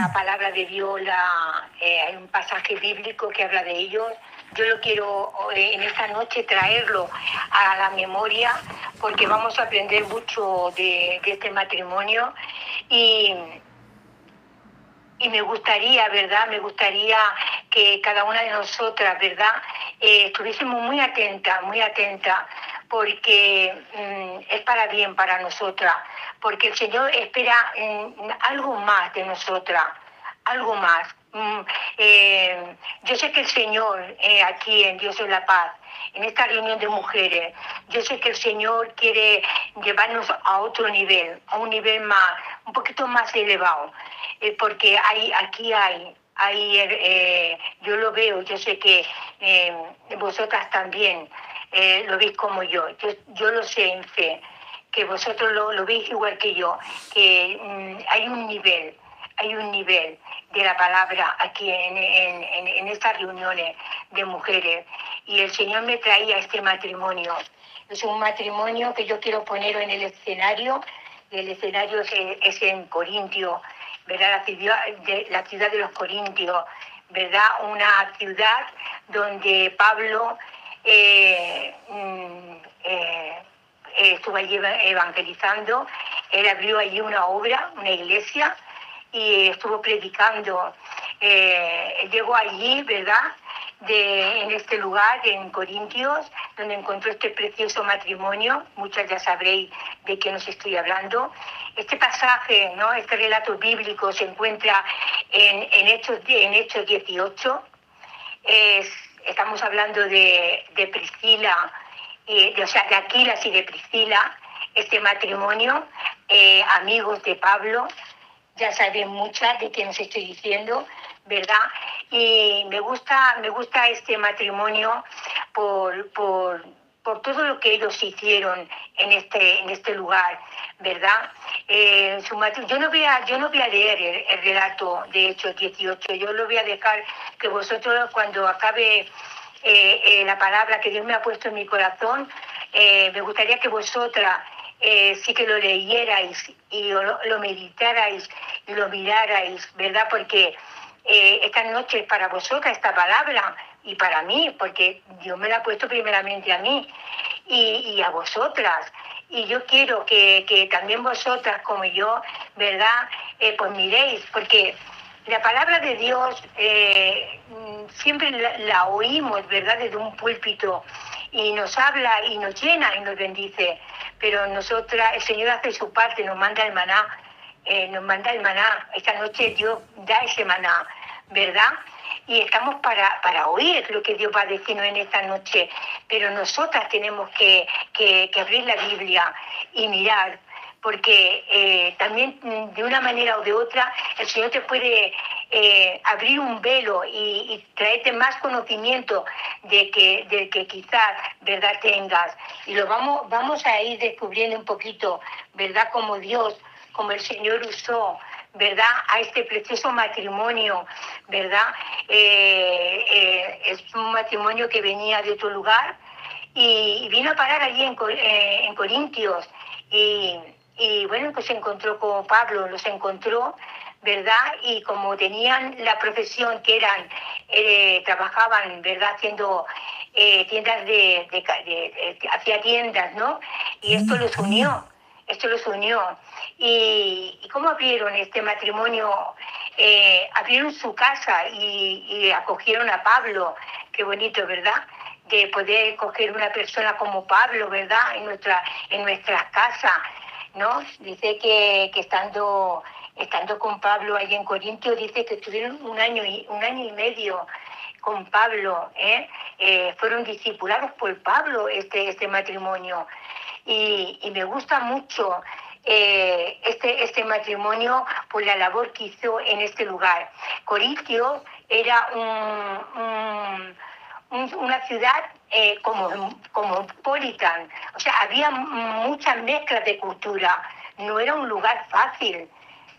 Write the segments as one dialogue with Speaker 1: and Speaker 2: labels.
Speaker 1: la palabra de Dios, hay un pasaje bíblico que habla de ellos. Yo lo quiero en esta noche traerlo a la memoria porque vamos a aprender mucho de este matrimonio y me gustaría, ¿verdad? Me gustaría que cada una de nosotras, ¿verdad? Estuviésemos muy atentas, porque es para bien para nosotras, porque el Señor espera algo más de nosotras, algo más. Yo sé que el Señor, aquí en Dios es la Paz, en esta reunión de mujeres, yo sé que el Señor quiere llevarnos a otro nivel, a un nivel más, un poquito más elevado, porque yo lo veo, yo sé que vosotras también lo veis como yo lo sé en fe, que vosotros lo veis igual que yo, que hay un nivel de la palabra aquí en estas reuniones de mujeres, y el Señor me traía este matrimonio. Es un matrimonio que yo quiero poner en el escenario, y el escenario es en Corintio, ¿verdad? La ciudad de los Corintios, ¿verdad? Una ciudad donde Pablo estuvo allí evangelizando. Él abrió allí una obra, una iglesia, y estuvo predicando. Llegó allí, ¿verdad? En este lugar, en Corintios, donde encontró este precioso matrimonio. Muchas ya sabréis de qué nos estoy hablando. Este pasaje, ¿no? Este relato bíblico se encuentra en Hechos 18. Estamos hablando de Priscila, de Aquilas y de Priscila, este matrimonio, amigos de Pablo. Ya saben muchas de qué nos estoy diciendo, ¿verdad? Y me gusta este matrimonio por todo lo que ellos hicieron en este lugar, ¿verdad? Yo no voy a leer el relato de Hechos 18, yo lo voy a dejar que vosotros, cuando acabe la palabra que Dios me ha puesto en mi corazón, me gustaría que vosotras sí que lo leyerais y lo meditarais y lo mirarais, ¿verdad? Porque esta noche es para vosotras esta palabra y para mí, porque Dios me la ha puesto primeramente a mí y a vosotras. Y yo quiero que también vosotras, como yo, ¿verdad? Pues miréis, porque la palabra de Dios siempre la oímos, ¿verdad? Desde un púlpito, y nos habla y nos llena y nos bendice. Pero nosotras, el Señor hace su parte, nos manda el maná. Esta noche Dios da ese maná, ¿verdad? Y estamos para oír lo que Dios va a decirnos en esta noche. Pero nosotras tenemos que abrir la Biblia y mirar, porque también de una manera o de otra el Señor te puede abrir un velo y traerte más conocimiento de que quizás, ¿verdad?, tengas. Y lo vamos a ir descubriendo un poquito, ¿verdad?, como el Señor usó, ¿verdad?, a este precioso matrimonio, ¿verdad? Es un matrimonio que venía de otro lugar y vino a parar allí en Corintios, y bueno, pues se encontró con Pablo, los encontró, ¿verdad? Y como tenían la profesión que eran, trabajaban, ¿verdad?, haciendo tiendas hacía tiendas, ¿no? Y esto los unió. ¿Y cómo abrieron este matrimonio? Abrieron su casa y acogieron a Pablo. Qué bonito, ¿verdad? De poder coger una persona como Pablo, ¿verdad?, en nuestras casas, ¿no? Dice que estando con Pablo allí en Corintios, dice que estuvieron un año y medio con Pablo, fueron discipulados por Pablo este matrimonio, y me gusta mucho este matrimonio por la labor que hizo en este lugar. Corintios era una ciudad cosmopolitan, o sea, había muchas mezclas de cultura, no era un lugar fácil,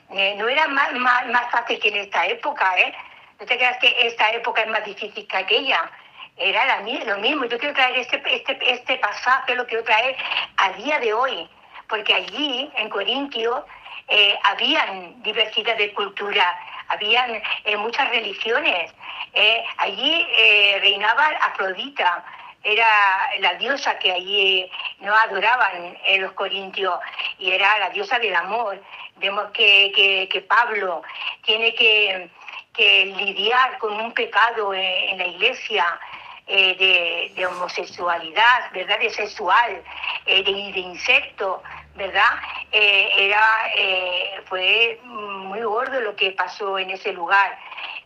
Speaker 1: no era más fácil que en esta época, ¿eh? No te creas que esta época es más difícil que aquella, era lo mismo. Yo quiero traer este pasaje, lo quiero traer a día de hoy, porque allí, en Corintios, habían diversidad de cultura, habían muchas religiones. Allí reinaba Afrodita, era la diosa que allí no adoraban los corintios, y era la diosa del amor. Vemos que Pablo tiene que lidiar con un pecado en la iglesia, de homosexualidad, ¿verdad? De sexual, de insecto, ¿verdad? Fue muy gordo lo que pasó en ese lugar,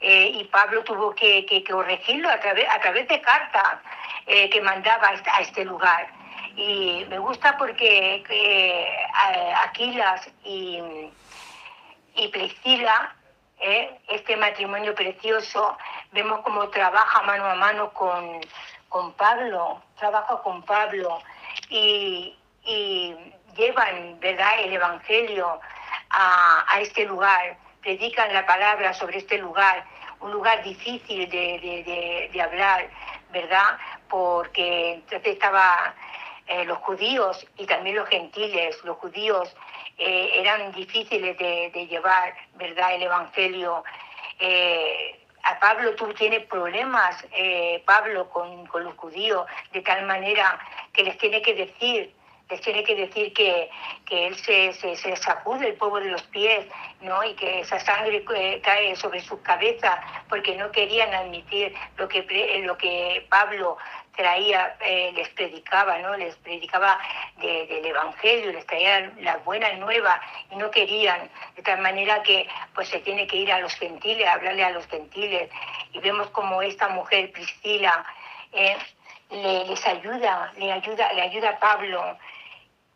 Speaker 1: y Pablo tuvo que corregirlo a través de cartas que mandaba a este lugar. Y me gusta porque Aquilas y Priscila, este matrimonio precioso, vemos cómo trabaja mano a mano con Pablo, trabaja con Pablo y llevan, ¿verdad?, el Evangelio a este lugar, predican la palabra sobre este lugar, un lugar difícil de hablar, ¿verdad?, porque entonces estaban los judíos y también los gentiles. Los judíos eran difíciles de llevar, ¿verdad?, el Evangelio. A Pablo tiene problemas, Pablo, con los judíos, de tal manera que les tiene que decir que él se sacude el polvo de los pies, ¿no? Y que esa sangre cae sobre sus cabezas, porque no querían admitir lo que Pablo traía, les predicaba, ¿no? Les predicaba del Evangelio, les traía las buenas nuevas, y no querían, de tal manera que pues se tiene que ir a los gentiles, a hablarle a los gentiles. Y vemos como esta mujer, Priscila, le ayuda a Pablo.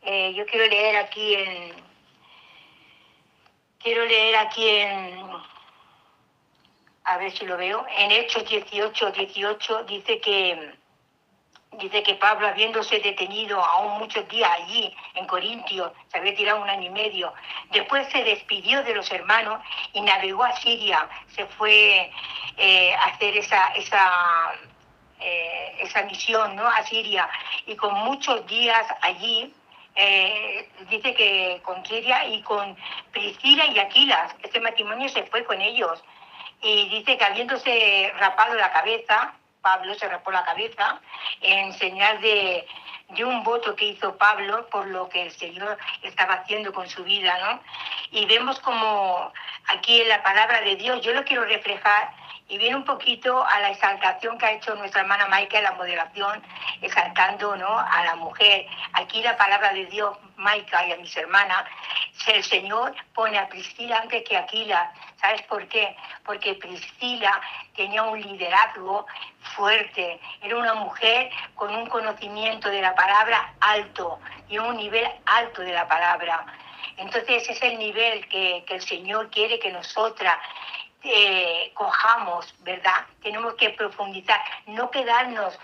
Speaker 1: Yo quiero leer aquí a ver si lo veo, en Hechos 18 dice que Pablo, habiéndose detenido aún muchos días allí en Corintios, se había tirado 1 año y medio, después se despidió de los hermanos y navegó a Siria. Se fue a hacer esa misión, ¿no?, a Siria, y con muchos días allí, dice que con Siria y con Priscila y Aquilas, este matrimonio se fue con ellos, y dice que habiéndose rapado la cabeza, Pablo se rapó la cabeza en señal de un voto que hizo Pablo por lo que el Señor estaba haciendo con su vida, ¿no? Y vemos como aquí en la palabra de Dios, yo lo quiero reflejar, y viene un poquito a la exaltación que ha hecho nuestra hermana Maika, la moderación, exaltando, ¿no?, a la mujer. Aquí la palabra de Dios, Maika, y a mis hermanas, el Señor pone a Priscila antes que a Aquila. ¿Sabes por qué? Porque Priscila tenía un liderazgo fuerte, era una mujer con un conocimiento de la palabra alto, y un nivel alto de la palabra. Entonces ese es el nivel que el Señor quiere que nosotras cojamos, ¿verdad? Tenemos que profundizar, no quedarnos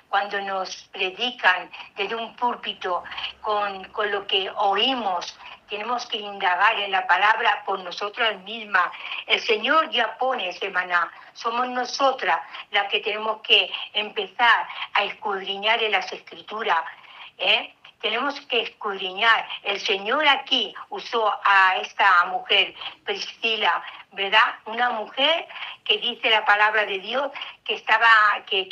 Speaker 1: cuando nos predican desde un púlpito con lo que oímos. Tenemos que indagar en la palabra por nosotras mismas. El Señor ya pone ese maná. Somos nosotras las que tenemos que empezar a escudriñar en las Escrituras, ¿eh? Tenemos que escudriñar. El Señor aquí usó a esta mujer, Priscila, ¿verdad? Una mujer que dice la palabra de Dios que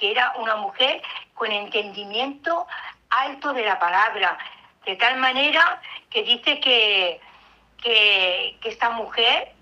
Speaker 1: era una mujer con entendimiento alto de la palabra, de tal manera que dice que esta mujer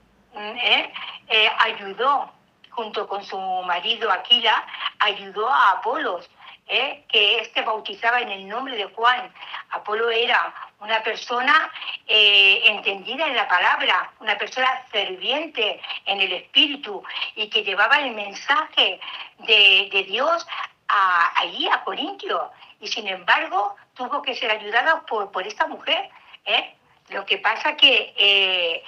Speaker 1: ayudó, junto con su marido Aquila, ayudó a Apolos, que bautizaba en el nombre de Juan. Apolo era una persona entendida en la palabra, una persona ferviente en el espíritu, y que llevaba el mensaje de Dios allí a Corintio, y sin embargo tuvo que ser ayudada por esta mujer. Lo que pasa que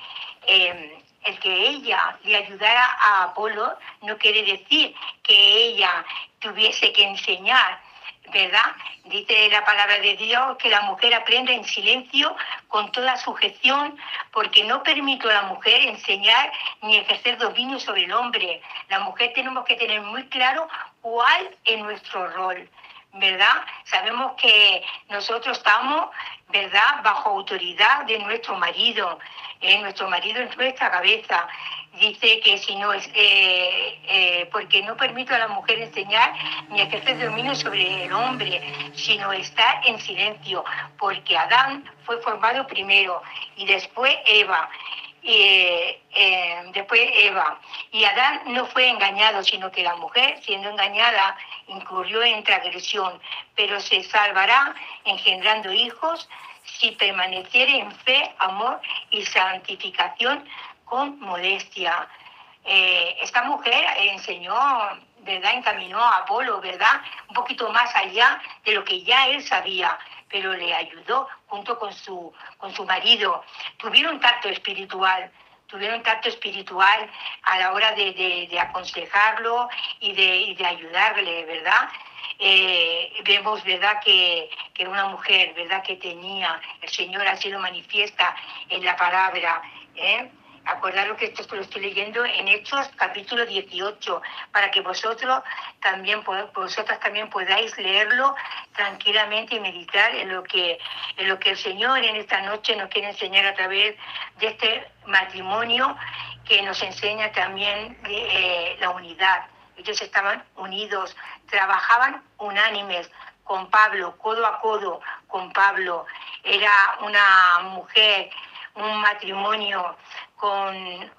Speaker 1: el que ella le ayudara a Apolo no quiere decir que ella tuviese que enseñar, ¿verdad? Dice la palabra de Dios que la mujer aprenda en silencio con toda sujeción, porque no permito a la mujer enseñar ni ejercer dominio sobre el hombre. La mujer tenemos que tener muy claro cuál es nuestro rol, ¿verdad? Sabemos que nosotros estamos, ¿verdad?, bajo autoridad de nuestro marido. Nuestro marido es nuestra cabeza. Dice que si no es, porque no permito a la mujer enseñar ni ejercer dominio sobre el hombre, sino estar en silencio, porque Adán fue formado primero y después Eva. Después Eva. Y Adán no fue engañado, sino que la mujer, siendo engañada, incurrió en transgresión, pero se salvará engendrando hijos si permaneciere en fe, amor y santificación con modestia. Esta mujer enseñó, ¿verdad? Encaminó a Apolo, ¿verdad? Un poquito más allá de lo que ya él sabía, pero le ayudó junto con su marido. Tuvieron tacto espiritual a la hora de aconsejarlo y de ayudarle, ¿verdad? Vemos, ¿verdad?, que era una mujer, ¿verdad?, que tenía, el Señor así lo manifiesta en la palabra, Acordaros que esto lo estoy leyendo en Hechos capítulo 18, para que vosotras también podáis leerlo tranquilamente y meditar en lo que el Señor en esta noche nos quiere enseñar a través de este matrimonio, que nos enseña también la unidad. Ellos estaban unidos, trabajaban unánimes con Pablo, codo a codo con Pablo. Era una mujer, un matrimonio con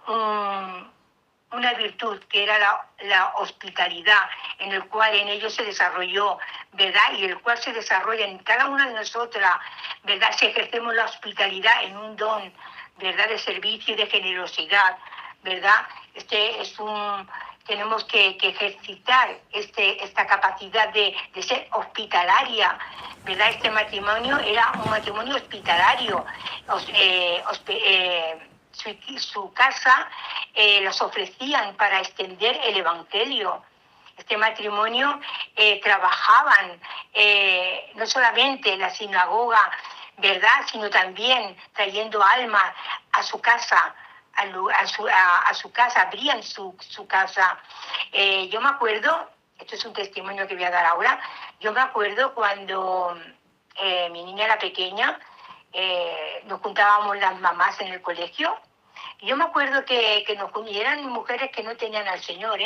Speaker 1: una virtud que era la hospitalidad, en el cual en ellos se desarrolló, ¿verdad? Y el cual se desarrolla en cada una de nosotras, ¿verdad? Si ejercemos la hospitalidad en un don, ¿verdad?, de servicio y de generosidad, ¿verdad? Tenemos que ejercitar esta capacidad de ser hospitalaria, ¿verdad? Este matrimonio era un matrimonio hospitalario. Su casa los ofrecían para extender el Evangelio. Este matrimonio trabajaban no solamente en la sinagoga, ¿verdad?, sino también trayendo almas a su casa, a su casa, abrían su casa. Yo me acuerdo, esto es un testimonio que voy a dar ahora, yo me acuerdo cuando mi niña era pequeña, nos juntábamos las mamás en el colegio, y yo me acuerdo que eran mujeres que no tenían al Señor,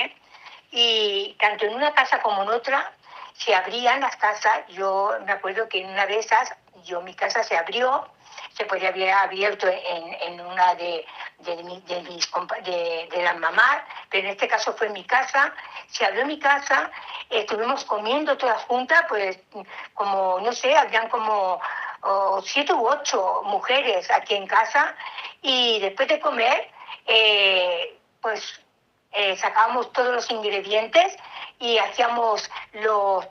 Speaker 1: y tanto en una casa como en otra se abrían las casas. Yo me acuerdo que en una de esas, mi casa se abrió, se podía haber abierto en una de las mamás, pero en este caso fue en mi casa. Se abrió mi casa, estuvimos comiendo todas juntas, pues como, no sé, habían como 7 u 8 mujeres aquí en casa, y después de comer, sacábamos todos los ingredientes y hacíamos los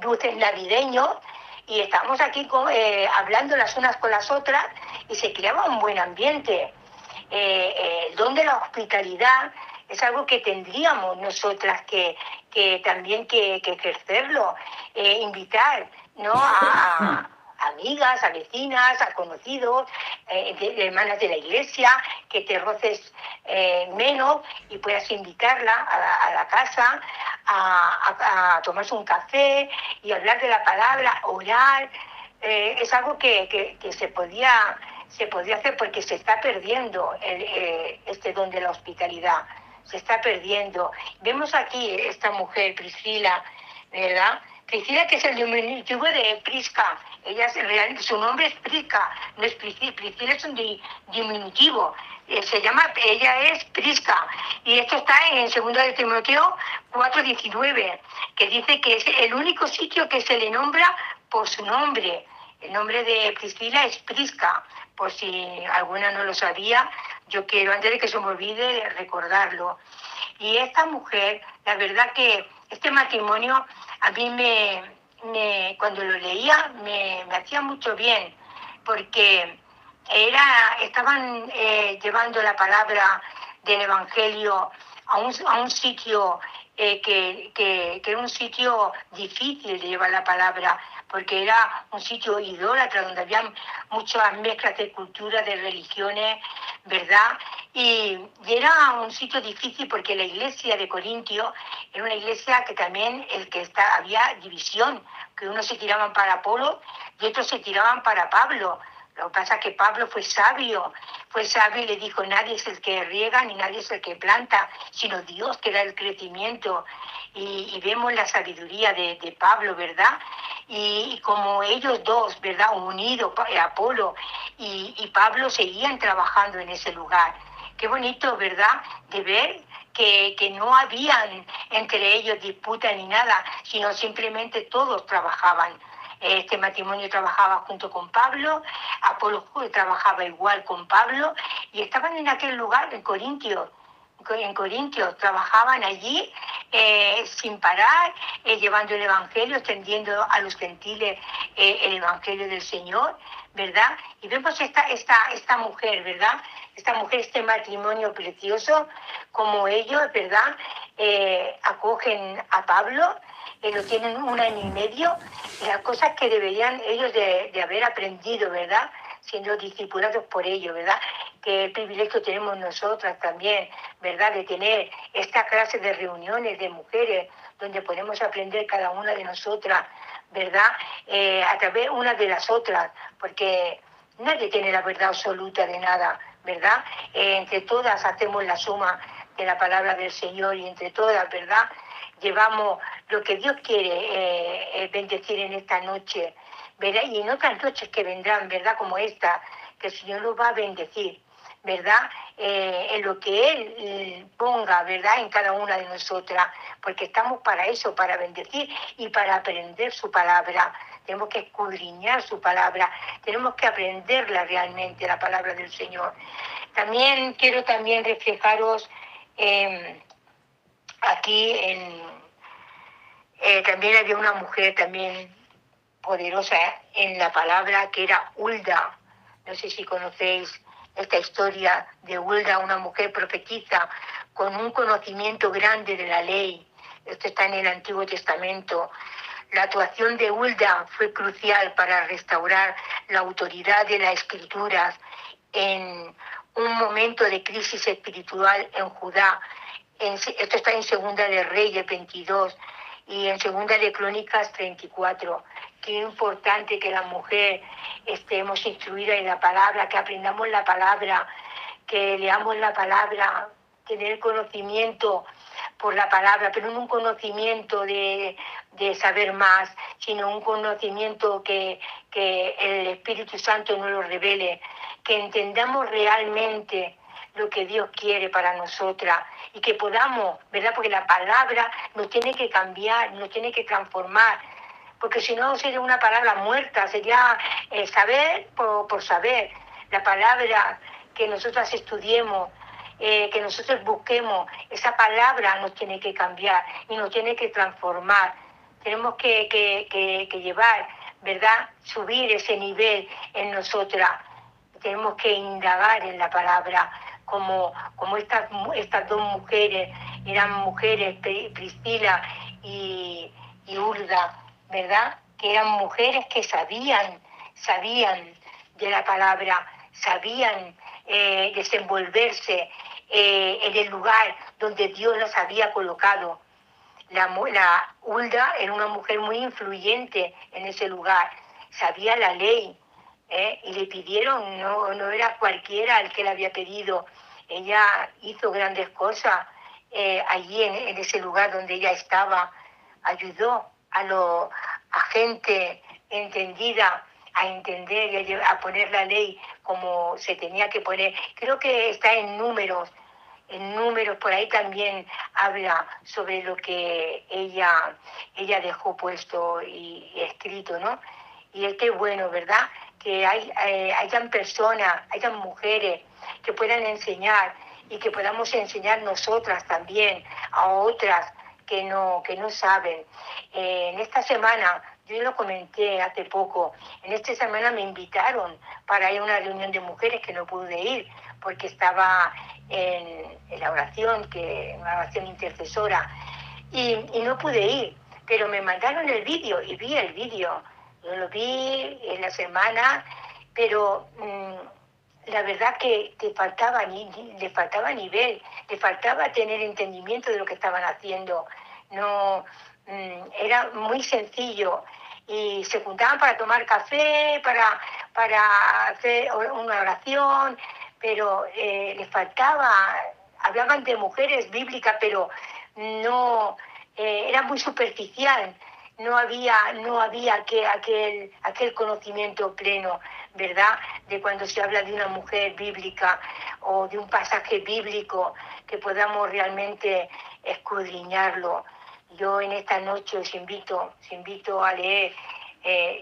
Speaker 1: dulces navideños, y estábamos aquí hablando las unas con las otras, y se creaba un buen ambiente. El don de la hospitalidad es algo que tendríamos nosotras que también que ejercerlo, invitar, ¿no?, a amigas, a vecinas, a conocidos, de hermanas de la iglesia, que te roces menos y puedas invitarla a la casa a tomarse un café y hablar de la palabra, orar. Es algo que se podía hacer, porque se está perdiendo este don de la hospitalidad, se está perdiendo. Vemos aquí esta mujer, Priscila, ¿verdad? Priscila, que es el diminutivo de Prisca. Su nombre es Prisca, no es Priscila. Priscila es un diminutivo. Ella es Prisca. Y esto está en 2 de Timoteo 4:19, que dice que es el único sitio que se le nombra por su nombre. El nombre de Priscila es Prisca, por si alguna no lo sabía. Yo quiero, antes de que se me olvide, recordarlo. Y esta mujer, la verdad que este matrimonio a mí cuando lo leía me hacía mucho bien, porque estaban llevando la palabra del Evangelio a un sitio que era un sitio difícil de llevar la palabra, porque era un sitio idólatra donde había muchas mezclas de culturas, de religiones, ¿verdad? Y era un sitio difícil porque la iglesia de Corintio era una iglesia que también había división, que unos se tiraban para Apolo y otros se tiraban para Pablo. Lo que pasa es que Pablo fue sabio y le dijo, nadie es el que riega ni nadie es el que planta, sino Dios que da el crecimiento. Y vemos la sabiduría de Pablo, ¿verdad? Y como ellos dos, ¿verdad? Unidos, Apolo y Pablo seguían trabajando en ese lugar. Qué bonito, ¿verdad? De ver que no habían entre ellos disputa ni nada, sino simplemente todos trabajaban. Este matrimonio trabajaba junto con Pablo, Apolo trabajaba igual con Pablo y estaban en aquel lugar, en Corintios. En Corintios trabajaban allí sin parar, llevando el Evangelio, extendiendo a los gentiles el Evangelio del Señor, ¿verdad? Y vemos esta mujer, ¿verdad? Esta mujer, este matrimonio precioso, como ellos, ¿verdad? Acogen a Pablo, lo tienen 1 año y medio, y las cosas que deberían ellos de haber aprendido, ¿verdad? Siendo discipulados por ellos, ¿verdad? Que el privilegio tenemos nosotras también, ¿verdad? De tener esta clase de reuniones de mujeres donde podemos aprender cada una de nosotras, ¿verdad? A través una de las otras, porque nadie tiene la verdad absoluta de nada, ¿verdad? Entre todas hacemos la suma de la palabra del Señor y entre todas, ¿verdad? Llevamos lo que Dios quiere bendecir en esta noche, ¿verdad? Y en otras noches que vendrán, ¿verdad? Como esta, que el Señor nos va a bendecir, ¿verdad? En lo que Él ponga, ¿verdad? En cada una de nosotras, porque estamos para eso, para bendecir y para aprender su palabra. Tenemos que escudriñar su palabra, tenemos que aprenderla realmente, la palabra del Señor. También quiero reflejaros aquí también había una mujer también poderosa en la palabra que era Hulda. No sé si conocéis esta historia de Hulda, una mujer profetisa con un conocimiento grande de la ley. Esto está en el Antiguo Testamento. La actuación de Hulda fue crucial para restaurar la autoridad de las Escrituras en un momento de crisis espiritual en Judá. Esto está en Segunda de Reyes 22 y en Segunda de Crónicas 34. Qué importante que la mujer estemos instruidas en la palabra, que aprendamos la palabra, que leamos la palabra, tener conocimiento por la palabra, pero no un conocimiento de saber más, sino un conocimiento que el Espíritu Santo nos lo revele, que entendamos realmente lo que Dios quiere para nosotras y que podamos, ¿verdad? Porque la palabra nos tiene que cambiar, nos tiene que transformar, porque si no sería una palabra muerta, sería saber por saber. La palabra que nosotras estudiemos, que nosotros busquemos, esa palabra nos tiene que cambiar y nos tiene que transformar. Tenemos que llevar, ¿verdad? Subir ese nivel en nosotras. Tenemos que indagar en la palabra, como estas dos mujeres, eran mujeres, Priscila y Hulda, ¿verdad? Que eran mujeres que sabían de la palabra, sabían desenvolverse en el lugar donde Dios las había colocado. La Hulda era una mujer muy influyente en ese lugar, sabía la ley, y le pidieron, no era cualquiera el que le había pedido. Ella hizo grandes cosas allí en ese lugar donde ella estaba, ayudó a gente entendida a entender y a poner la ley como se tenía que poner. Creo que está en números por ahí también habla sobre lo que ella dejó puesto y escrito, ¿no? Y es que bueno, ¿verdad? Que hayan personas, hayan mujeres que puedan enseñar y que podamos enseñar nosotras también a otras que no saben. En esta semana, yo lo comenté hace poco, en esta semana me invitaron para ir a una reunión de mujeres que no pude ir porque estaba en la oración, una oración intercesora, y no pude ir, pero me mandaron el vídeo y vi el vídeo Yo lo vi en la semana, pero la verdad que le faltaba nivel, le faltaba tener entendimiento de lo que estaban haciendo. No, era muy sencillo y se juntaban para tomar café, para hacer una oración, pero les faltaba, hablaban de mujeres bíblicas, pero no, era muy superficial, no había aquel conocimiento pleno, ¿verdad? De cuando se habla de una mujer bíblica o de un pasaje bíblico, que podamos realmente escudriñarlo. Yo en esta noche os invito a leer.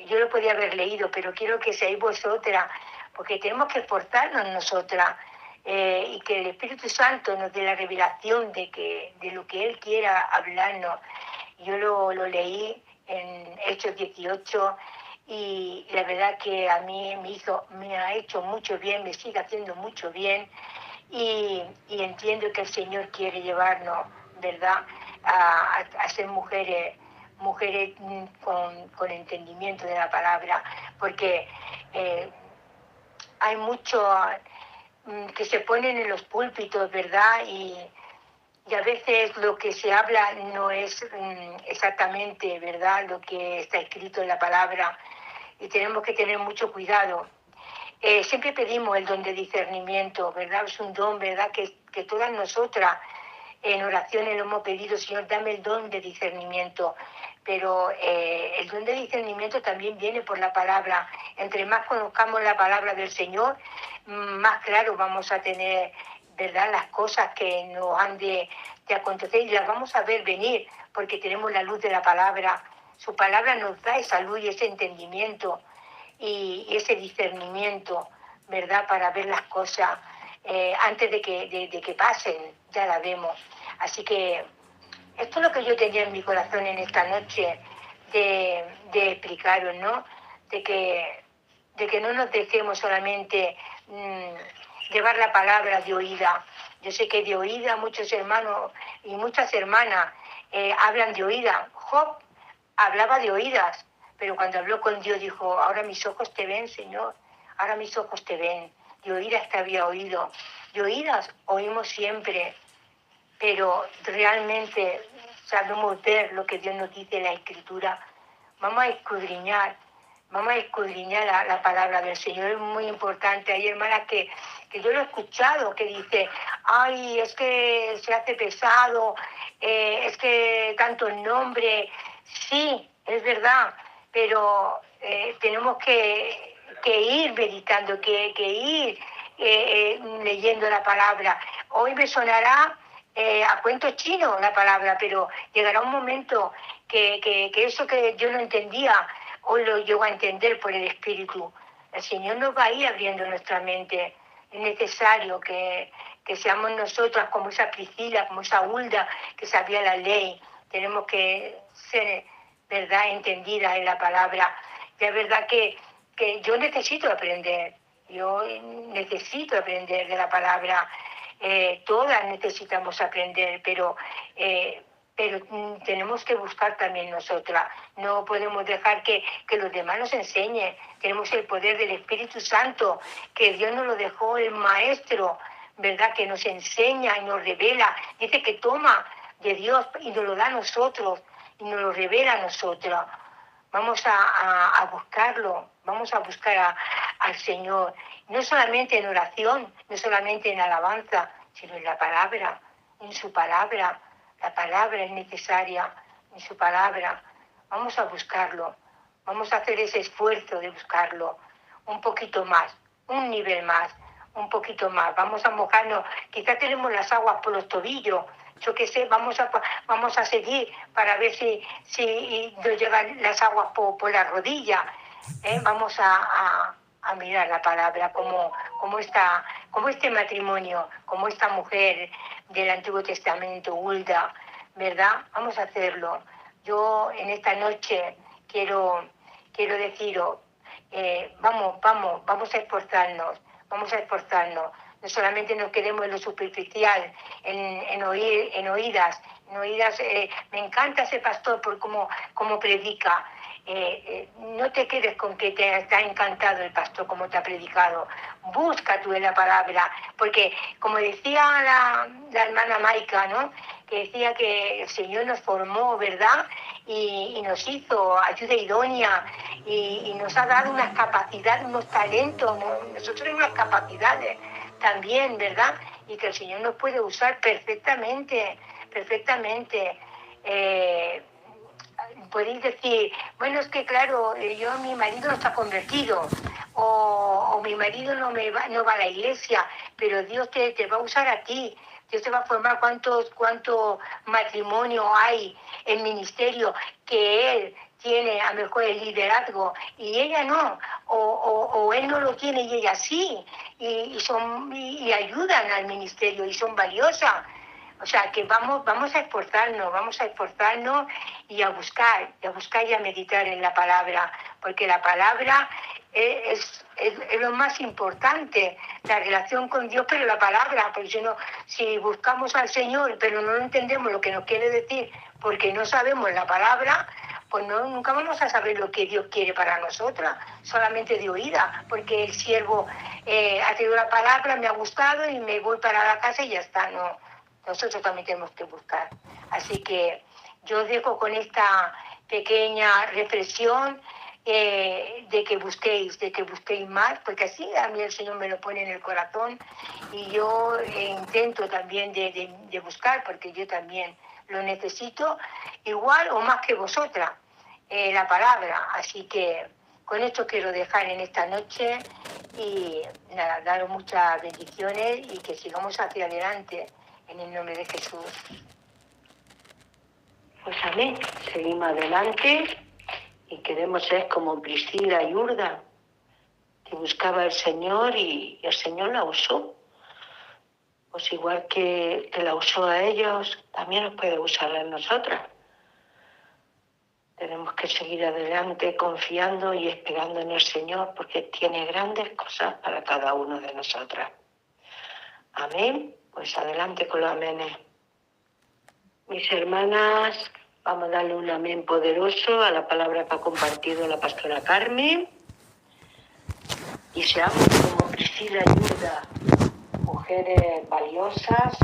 Speaker 1: Yo lo podía haber leído, pero quiero que seáis vosotras, porque tenemos que esforzarnos nosotras, y que el Espíritu Santo nos dé la revelación de lo que Él quiera hablarnos. Yo lo leí en Hechos 18 y la verdad que a mí me ha hecho mucho bien, me sigue haciendo mucho bien, y entiendo que el Señor quiere llevarnos, ¿verdad?, a ser mujeres con entendimiento de la palabra, porque hay mucho que se ponen en los púlpitos, ¿verdad? Y a veces lo que se habla no es exactamente, ¿verdad?, lo que está escrito en la palabra, y tenemos que tener mucho cuidado. Siempre pedimos el don de discernimiento, ¿verdad? Es un don, ¿verdad?, que todas nosotras en oraciones lo hemos pedido: Señor, dame el don de discernimiento. Pero el don de discernimiento también viene por la palabra. Entre más conozcamos la palabra del Señor, más claro vamos a tener, ¿verdad?, las cosas que nos han de acontecer, y las vamos a ver venir, porque tenemos la luz de la palabra. Su palabra nos da esa luz y ese entendimiento y ese discernimiento, ¿verdad?, para ver las cosas antes de que pasen, ya la vemos. Así que esto es lo que yo tenía en mi corazón en esta noche de explicaros, ¿no? De que no nos dejemos solamente llevar la palabra de oída. Yo sé que de oída muchos hermanos y muchas hermanas hablan de oída. Job hablaba de oídas, pero cuando habló con Dios dijo: ahora mis ojos te ven, Señor, ahora mis ojos te ven. De oídas te había oído. De oídas oímos siempre, pero realmente sabemos ver lo que Dios nos dice en la Escritura. Vamos a escudriñar la palabra del Señor, es muy importante. Hay hermanas que yo lo he escuchado, que dice: ay, es que se hace pesado, es que tanto nombre. Sí, es verdad, pero tenemos que ir meditando, que ir leyendo la palabra. Hoy me sonará a cuento chino la palabra, pero llegará un momento que eso que yo no entendía, hoy lo llego a entender por el Espíritu. El Señor nos va a ir abriendo nuestra mente. Es necesario que seamos nosotras como esa Priscila, como esa Hulda que sabía la ley. Tenemos que ser, ¿verdad?, entendidas en la palabra. Y es verdad que yo necesito aprender. Yo necesito aprender de la palabra. Todas necesitamos aprender, pero tenemos que buscar también nosotras. No podemos dejar que los demás nos enseñen. Tenemos el poder del Espíritu Santo, que Dios nos lo dejó, el Maestro, ¿verdad?, que nos enseña y nos revela. Dice que toma de Dios y nos lo da a nosotros y nos lo revela a nosotros. Vamos a buscarlo, vamos a buscar al Señor, no solamente en oración, no solamente en alabanza, sino en la palabra, en su palabra. La palabra es necesaria, en su palabra. Vamos a buscarlo, vamos a hacer ese esfuerzo de buscarlo un poquito más, un nivel más, un poquito más. Vamos a mojarnos, quizás tenemos las aguas por los tobillos, yo qué sé, vamos a seguir para ver si nos llegan las aguas por la rodilla. Vamos a mirar la palabra como este matrimonio, como esta mujer del Antiguo Testamento, Hulda, ¿verdad? Vamos a hacerlo. Yo en esta noche quiero deciros, vamos a esforzarnos, No solamente nos quedemos en lo superficial, en oídas. Me encanta ese pastor por cómo predica. no te quedes con que te está encantado el pastor como te ha predicado. Busca tú en la palabra, porque como decía la hermana Maica, ¿no? Que decía que el Señor nos formó, ¿verdad? Y nos hizo ayuda idónea y nos ha dado unas capacidades, unos talentos, ¿no? Nosotros tenemos unas capacidades también, ¿verdad? Y que el Señor nos puede usar perfectamente, perfectamente. Podéis decir, bueno, es que claro, mi marido no está convertido, o mi marido no va a la iglesia, pero Dios te va a usar a ti, Dios te va a formar. ¿Cuánto matrimonio hay en ministerio que él tiene a lo mejor el liderazgo y ella no, o él no lo tiene y ella sí, y ayudan al ministerio y son valiosas? O sea, que vamos a esforzarnos y a buscar y a meditar en la palabra, porque la palabra es lo más importante, la relación con Dios, pero la palabra, porque si buscamos al Señor, pero no entendemos lo que nos quiere decir, porque no sabemos la palabra, pues nunca vamos a saber lo que Dios quiere para nosotras, solamente de oída, porque el siervo ha tenido la palabra, me ha gustado y me voy para la casa y ya está, no. Nosotros también tenemos que buscar. Así que yo dejo con esta pequeña reflexión de que busquéis más, porque así a mí el Señor me lo pone en el corazón y yo intento también de buscar, porque yo también lo necesito, igual o más que vosotras, la palabra. Así que con esto quiero dejar en esta noche y nada, daros muchas bendiciones y que sigamos hacia adelante en el nombre de Jesús.
Speaker 2: Pues amén, seguimos adelante y queremos ser como Priscila y Urda, que buscaba al Señor y el Señor la usó. Pues igual que la usó a ellos, también nos puede usar a nosotras. Tenemos que seguir adelante confiando y esperando en el Señor, porque tiene grandes cosas para cada uno de nosotras. Amén. Pues adelante con los amenes. Mis hermanas, vamos a darle un amén poderoso a la palabra que ha compartido la pastora Carmen. Y seamos como Priscila y Urda, mujeres valiosas